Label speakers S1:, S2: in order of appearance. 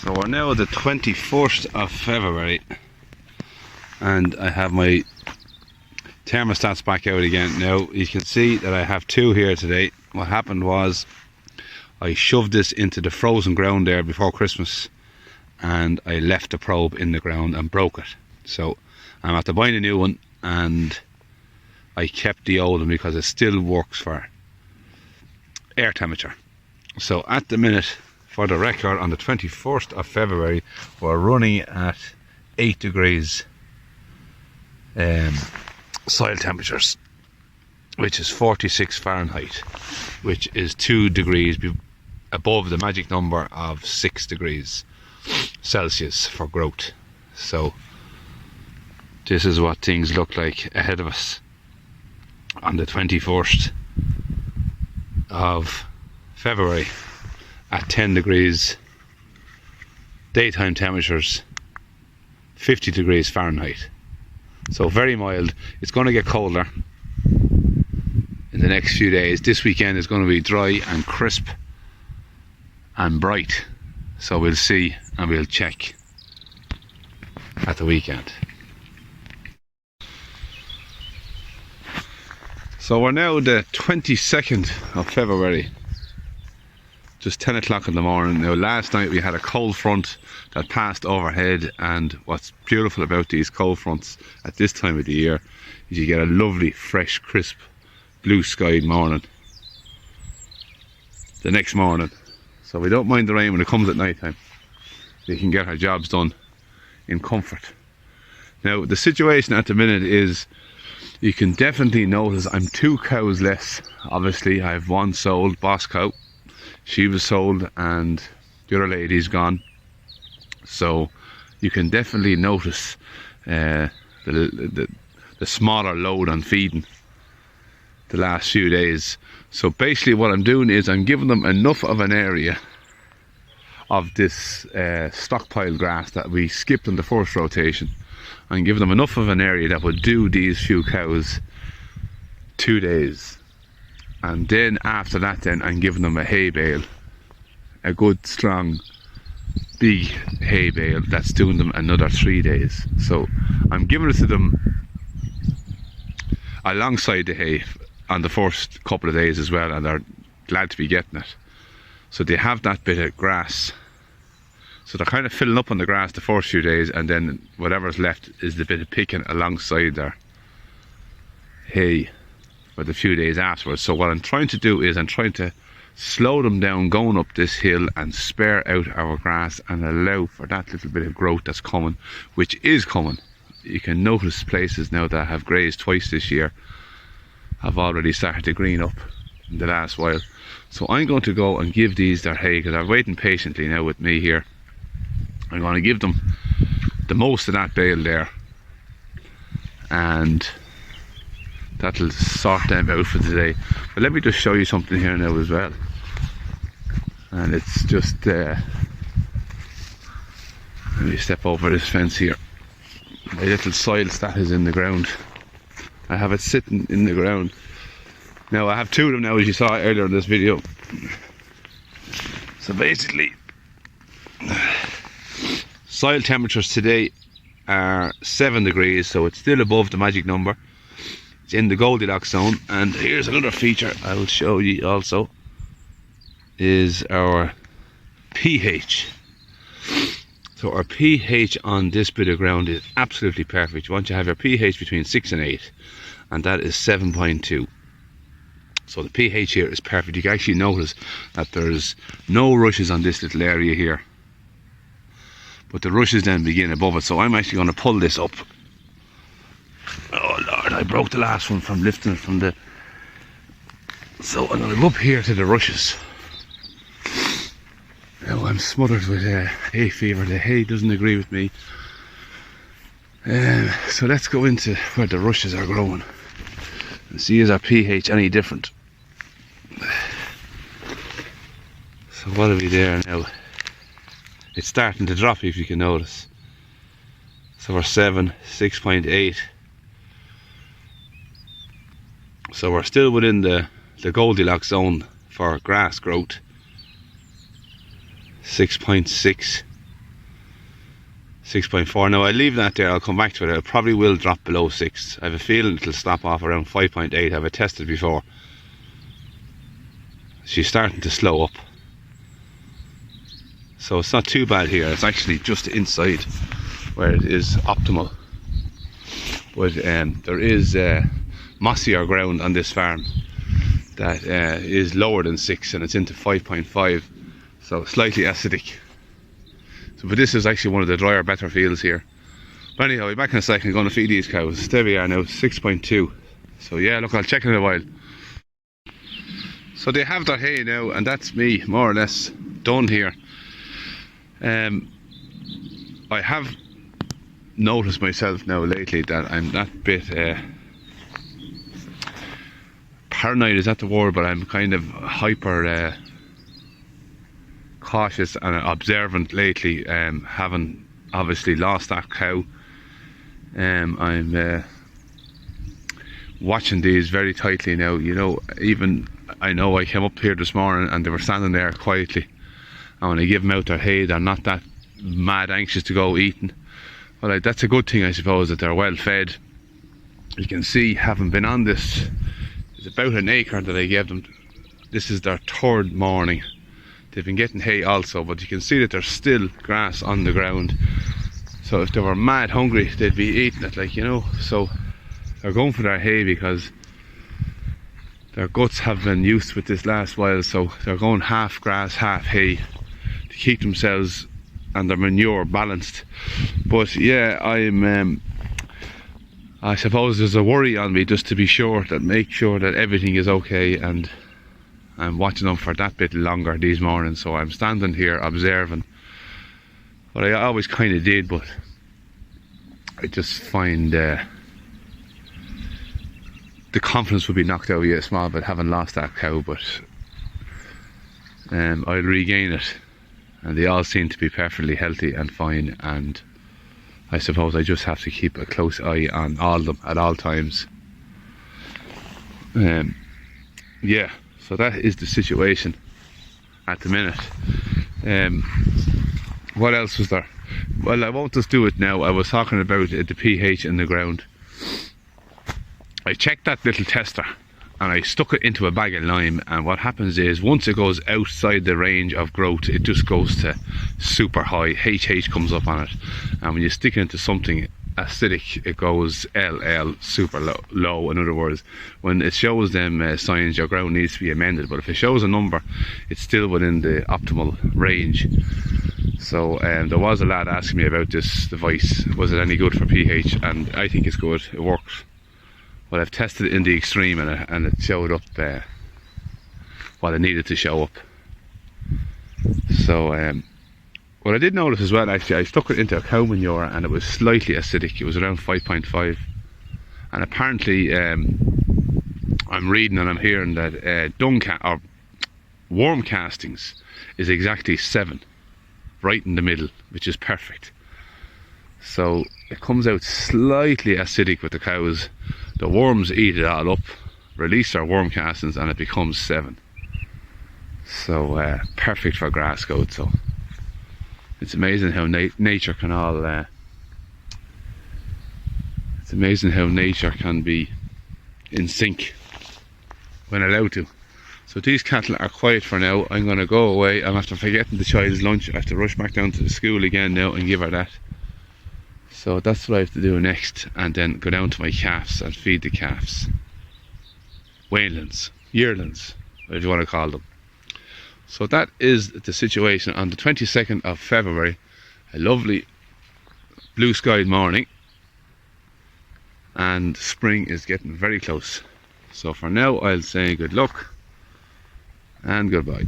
S1: So we're now the 21st of February and I have my thermostats back out again. Now you can see that I have two here today. What happened was I shoved this into the frozen ground there before Christmas and I left the probe in the ground and broke it. So I'm after buying a new one and I kept the old one because it still works for air temperature. So at the minute, for the record, on the 21st of February we're running at 8 degrees soil temperatures, which is 46 Fahrenheit, which is 2 degrees above the magic number of 6 degrees Celsius for growth. So this is what things look like ahead of us on the 21st of February at 10 degrees daytime temperatures, 50 degrees Fahrenheit. So very mild. It's going to get colder in the next few days. This weekend is going to be dry and crisp and bright, so we'll see and we'll check at the weekend. So we're now the 22nd of February, just 10 o'clock in the morning. Now last night we had a cold front that passed overhead, and what's beautiful about these cold fronts at this time of the year is you get a lovely fresh crisp blue sky morning the next morning. So we don't mind the rain when it comes at night time. We can get our jobs done in comfort. Now the situation at the minute is, you can definitely notice I'm 2 cows less. Obviously I have one sold, Boss Cow. She was sold and the other lady's gone. So you can definitely notice the smaller load on feeding the last few days. So basically what I'm doing is I'm giving them enough of an area of this stockpile grass that we skipped on the first rotation. I'm giving them enough of an area that will do these few cows 2 days. And then after that then I'm giving them a hay bale, a good strong big hay bale that's doing them another 3 days. So I'm giving it to them alongside the hay on the first couple of days as well, and they're glad to be getting it. So they have that bit of grass, so they're kind of filling up on the grass the first few days, and then whatever's left is the bit of picking alongside their hay for the few days afterwards. So what I'm trying to do is I'm trying to slow them down going up this hill and spare out our grass and allow for that little bit of growth that's coming, which is coming. You can notice places now that have grazed twice this year have already started to green up in the last while. So I'm going to go and give these their hay, because they're waiting patiently now with me here. I'm going to give them the most of that bale there, and that'll sort them out for today. But let me just show you something here now as well. And it's just let me step over this fence here. My little soil stat is in the ground. I have it sitting in the ground. Now I have 2 of them now, as you saw earlier in this video. So basically soil temperatures today are 7 degrees, so it's still above the magic number. It's in the Goldilocks zone. And here's another feature I will show you also, is our pH. So our pH on this bit of ground is absolutely perfect. You want to have your pH between 6 and 8, and that is 7.2. So the pH here is perfect. You can actually notice that there's no rushes on this little area here, but the rushes then begin above it. So I'm actually going to pull this up. Oh Lord, I broke the last one from lifting it from the... So I'm going to go up here to the rushes. Now I'm smothered with hay fever. The hay doesn't agree with me. So let's go into where the rushes are growing and see, is our pH any different. So what are we there now? It's starting to drop, if you can notice. So we're 7, 6.8. So we're still within the Goldilocks zone for grass growth. 6.6 6.4. Now I'll leave that there, I'll come back to it. It probably will drop below 6. I have a feeling it'll stop off around 5.8. I've tested before. She's starting to slow up. So it's not too bad here. It's actually just inside where it is optimal. But there is mossier ground on this farm that is lower than 6, and it's into 5.5. So slightly acidic. So, but this is actually one of the drier, better fields here. But anyhow, I'll be back in a second. I'm going to feed these cows. There we are now, 6.2. So yeah, look, I'll check in a while. So they have their hay now, and that's me more or less done here. I have noticed myself now lately that I'm that bit paranoid, is that the word, but I'm kind of hyper cautious and observant lately, having obviously lost that cow. I'm watching these very tightly now. You know, even I know I came up here this morning and they were standing there quietly, and when I give them out their hay, they're not that mad anxious to go eating. Well, that's a good thing, I suppose, that they're well fed. You can see, having been on this, it's about an acre that I gave them. This is their 3rd morning. They've been getting hay also, but you can see that there's still grass on the ground. So if they were mad hungry, they'd be eating it, like, you know. So they're going for their hay because their guts have been used with this last while. So they're going half grass, half hay to keep themselves and their manure balanced. But yeah, I suppose there's a worry on me, just to be sure that, make sure that everything is okay, and I'm watching them for that bit longer these mornings. So I'm standing here observing what I always kind of did, but I just find the confidence would be knocked out of you a small bit having lost that cow, but I'll regain it, and they all seem to be perfectly healthy and fine, and I suppose I just have to keep a close eye on all of them at all times. Yeah, so that is the situation at the minute. What else was there? Well, I won't just do it now. I was talking about the pH in the ground. I checked that little tester and I stuck it into a bag of lime, and what happens is, once it goes outside the range of growth, it just goes to super high. HH comes up on it, and when you stick it into something acidic, it goes LL, super low. In other words, when it shows them signs, your ground needs to be amended, but if it shows a number, it's still within the optimal range. So there was a lad asking me about this device, was it any good for pH, and I think it's good, it works. Well, I've tested it in the extreme, and it showed up what it needed to show up. So what I did notice as well, actually, I stuck it into a cow manure and it was slightly acidic. It was around 5.5, and apparently I'm reading and I'm hearing that or worm castings is exactly 7, right in the middle, which is perfect. So it comes out slightly acidic with the cows. The worms eat it all up, release their worm castings, and it becomes 7. So perfect for grass goats. So it's amazing how nature can all it's amazing how nature can be in sync when allowed to. So these cattle are quiet for now. I'm going to go away. I'm after forgetting the child's lunch. I have to rush back down to the school again now and give her that. So that's what I have to do next, and then go down to my calves and feed the calves. Weanlings, yearlings, if you want to call them. So that is the situation on the 22nd of February, a lovely blue skied morning, and spring is getting very close. So for now, I'll say good luck and goodbye.